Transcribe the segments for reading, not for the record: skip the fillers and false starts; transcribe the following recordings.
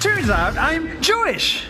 Turns out I'm Jewish.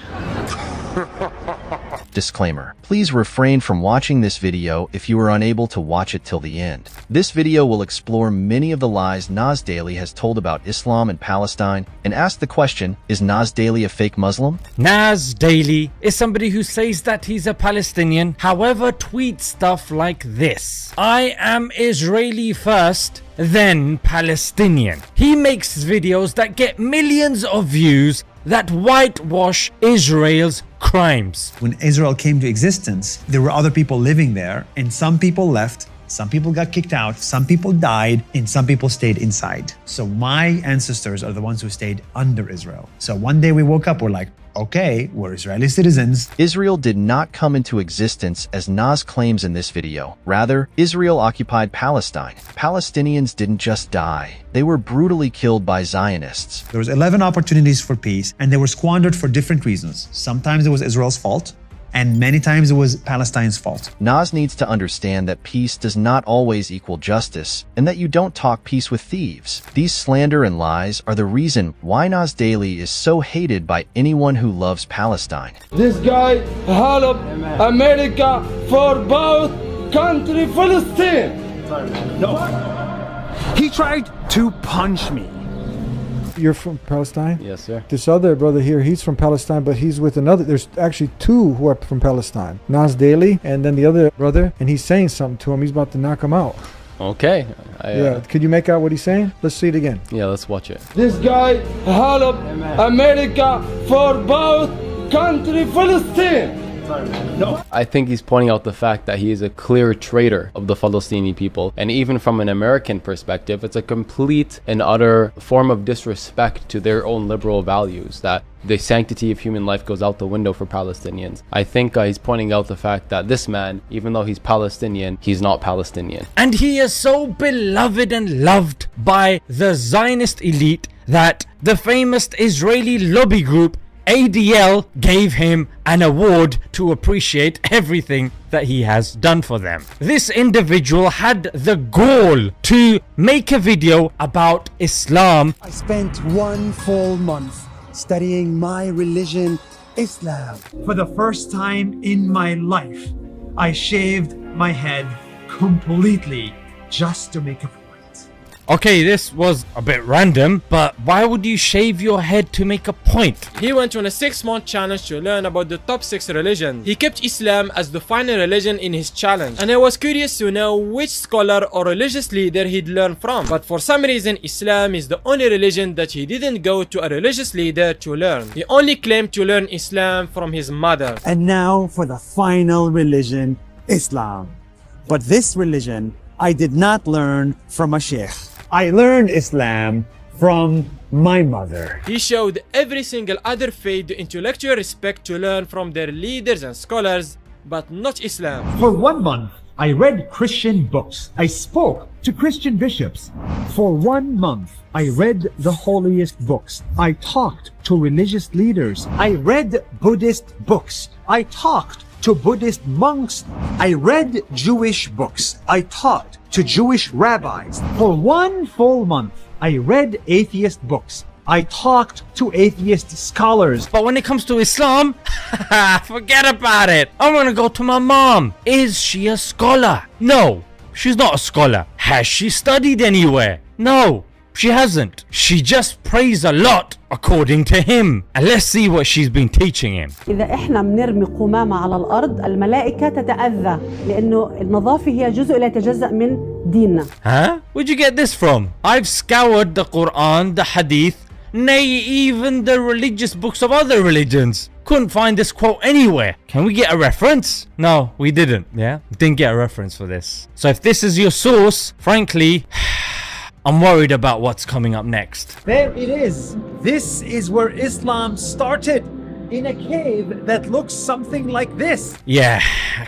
Disclaimer. Please refrain from watching this video if you are unable to watch it till the end. This video will explore many of the lies Nas Daily has told about Islam and Palestine and ask the question, is Nas Daily a fake Muslim? Nas Daily is somebody who says that he's a Palestinian, however tweets stuff like this: I am Israeli first, then Palestinian. He makes videos that get millions of views that whitewash Israel's crimes. When Israel came to existence, there were other people living there, and some people left, some people got kicked out, some people died, and some people stayed inside. So my ancestors are the ones who stayed under Israel. So one day we woke up, we're like, okay, we're Israeli citizens. Israel did not come into existence as Nas claims in this video. Rather, Israel occupied Palestine. Palestinians didn't just die. They were brutally killed by Zionists. There was 11 opportunities for peace, and they were squandered for different reasons. Sometimes it was Israel's fault, and many times it was Palestine's fault. Nas needs to understand that peace does not always equal justice, and that you don't talk peace with thieves. These slander and lies are the reason why Nas Daily is so hated by anyone who loves Palestine. This guy helped America for both country Palestine. No. He tried to punch me. You're from Palestine? Yes, sir. This other brother here, he's from Palestine, but he's with another. There's actually two who are from Palestine. Nas Daily and then the other brother, and he's saying something to him. He's about to knock him out. Okay. Yeah, could you make out what he's saying? Let's see it again. Yeah, let's watch it. This guy helped America for both country Palestine. No. I think he's pointing out the fact that he is a clear traitor of the Palestinian people. And even from an American perspective, it's a complete and utter form of disrespect to their own liberal values, that the sanctity of human life goes out the window for Palestinians. I think he's pointing out the fact that this man, even though he's Palestinian, he's not Palestinian. And he is so beloved and loved by the Zionist elite that the famous Israeli lobby group ADL gave him an award to appreciate everything that he has done for them. This individual had the gall to make a video about Islam. I spent 1 full month studying my religion, Islam. For the first time in my life, I shaved my head completely just to make a point. Okay, this was a bit random, but why would you shave your head to make a point? He went on a 6-month challenge to learn about the top 6 religions. He kept Islam as the final religion in his challenge, and I was curious to know which scholar or religious leader he'd learn from. But for some reason, Islam is the only religion that he didn't go to a religious leader to learn. He only claimed to learn Islam from his mother. And now for the final religion, Islam. But this religion, I did not learn from a sheikh. I learned Islam from my mother. He showed every single other faith the intellectual respect to learn from their leaders and scholars, but not Islam. For 1 month, I read Christian books. I spoke to Christian bishops. For 1 month, I read the holiest books. I talked to religious leaders. I read Buddhist books. I talked to Buddhist monks. I read Jewish books. I talked to Jewish rabbis. For 1 full month, I read atheist books. I talked to atheist scholars. But when it comes to Islam, forget about it. I'm gonna go to my mom. Is she a scholar? No, she's not a scholar. Has she studied anywhere? No, she hasn't. She just prays a lot according to him. And let's see what she's been teaching him. إذا إحنا بنرمي قمامة على الأرض الملائكة تتأذى لأنه النظافة هي جزء لا يتجزأ من ديننا. Huh? Where'd you get this from? I've scoured the Quran, the Hadith, nay, even the religious books of other religions. Couldn't find this quote anywhere. Can we get a reference? No, we didn't. Yeah, didn't get a reference for this. So if this is your source, frankly, I'm worried about what's coming up next. There it is. This is where Islam started. In a cave that looks something like this. Yeah,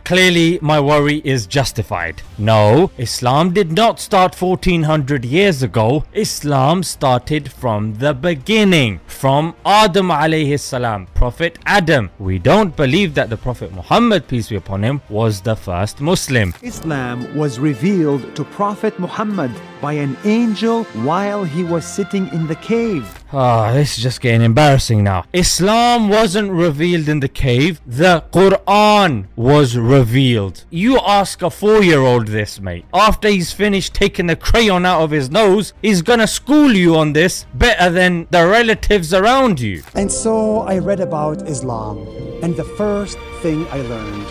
clearly my worry is justified. No, Islam did not start 1400 years ago. Islam started from the beginning, from Adam alayhi salam, Prophet Adam. We don't believe that the Prophet Muhammad, peace be upon him, was the first Muslim. Islam was revealed to Prophet Muhammad by an angel while he was sitting in the cave. This is just getting embarrassing now. Islam wasn't revealed in the cave. The Quran was revealed. You ask a 4-year-old this, mate. After he's finished taking the crayon out of his nose, he's gonna school you on this better than the relatives around you. And so I read about Islam, and the first thing I learned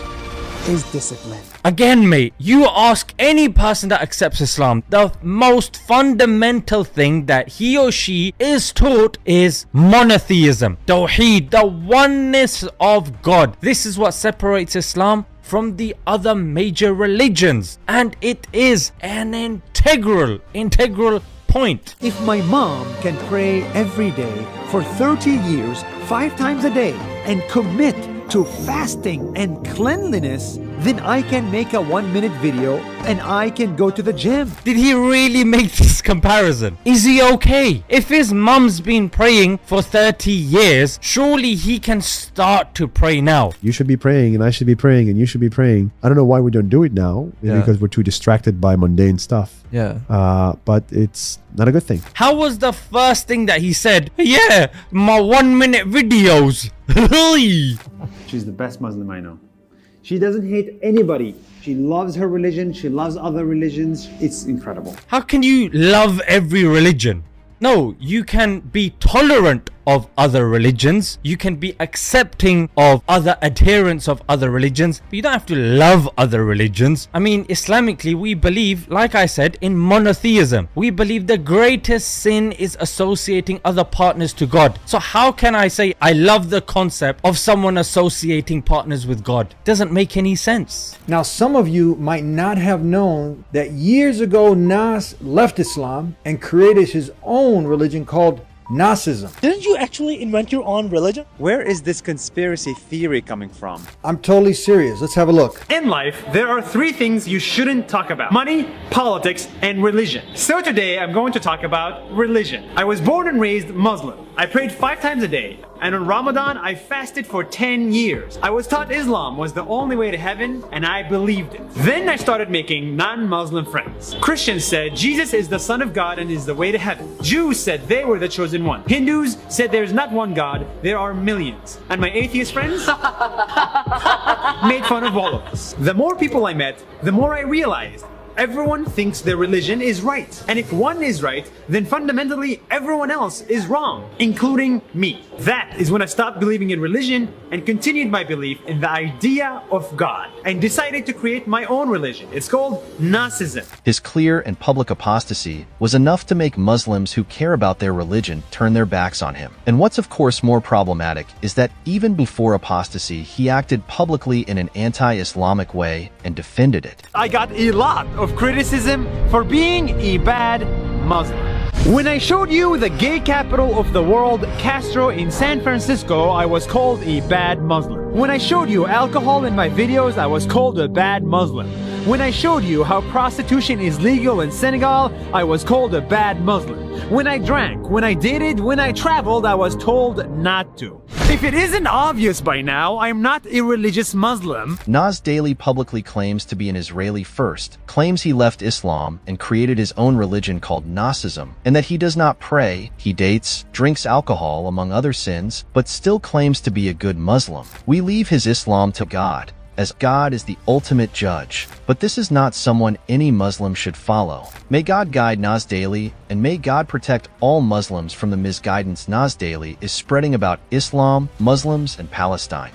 is discipline. Again, mate, you ask any person that accepts Islam, the most fundamental thing that he or she is taught is monotheism, Tawheed, the oneness of God. This is what separates Islam from the other major religions, and it is an integral point. If my mom can pray every day for 30 years, 5 times a day, and commit to fasting and cleanliness, then I can make a 1-minute video and I can go to the gym. Did he really make this comparison? Is he okay? If his mum's been praying for 30 years, surely he can start to pray now. You should be praying and I should be praying and you should be praying. I don't know why we don't do it now. Maybe because we're too distracted by mundane stuff. But it's not a good thing. How was the first thing that he said? Yeah, my 1-minute videos. She's the best Muslim I know. She doesn't hate anybody. She loves her religion. She loves other religions. It's incredible. How can you love every religion? No, you can be tolerant of other religions. You can be accepting of other adherents of other religions, but you don't have to love other religions. I mean, Islamically, we believe, like I said, in monotheism. We believe the greatest sin is associating other partners to God. So how can I say I love the concept of someone associating partners with God? Doesn't make any sense. Now, some of you might not have known that years ago Nas left Islam and created his own religion called Nazism. Didn't you actually invent your own religion? Where is this conspiracy theory coming from? I'm totally serious. Let's have a look. In life, there are 3 things you shouldn't talk about: money, politics, and religion. So today, I'm going to talk about religion. I was born and raised Muslim. I prayed 5 times a day. And on Ramadan, I fasted for 10 years. I was taught Islam was the only way to heaven, and I believed it. Then I started making non-Muslim friends. Christians said Jesus is the Son of God and is the way to heaven. Jews said they were the chosen one. Hindus said there's not one God, there are millions. And my atheist friends made fun of all of us. The more people I met, the more I realized everyone thinks their religion is right. And if one is right, then fundamentally everyone else is wrong, including me. That is when I stopped believing in religion and continued my belief in the idea of God and decided to create my own religion. It's called Nazism. His clear and public apostasy was enough to make Muslims who care about their religion turn their backs on him. And what's of course more problematic is that even before apostasy, he acted publicly in an anti-Islamic way and defended it. I got a lot of criticism for being a bad Muslim. When I showed you the gay capital of the world, Castro in San Francisco, I was called a bad Muslim. When I showed you alcohol in my videos, I was called a bad Muslim. When I showed you how prostitution is legal in Senegal, I was called a bad Muslim. When I drank, when I dated, when I traveled, I was told not to. If it isn't obvious by now, I'm not a religious Muslim. Nas Daily publicly claims to be an Israeli first, claims he left Islam and created his own religion called Nazism, and that he does not pray, he dates, drinks alcohol, among other sins, but still claims to be a good Muslim. We leave his Islam to God, as God is the ultimate judge. But this is not someone any Muslim should follow. May God guide Nas Daily, and may God protect all Muslims from the misguidance Nas Daily is spreading about Islam, Muslims, and Palestine.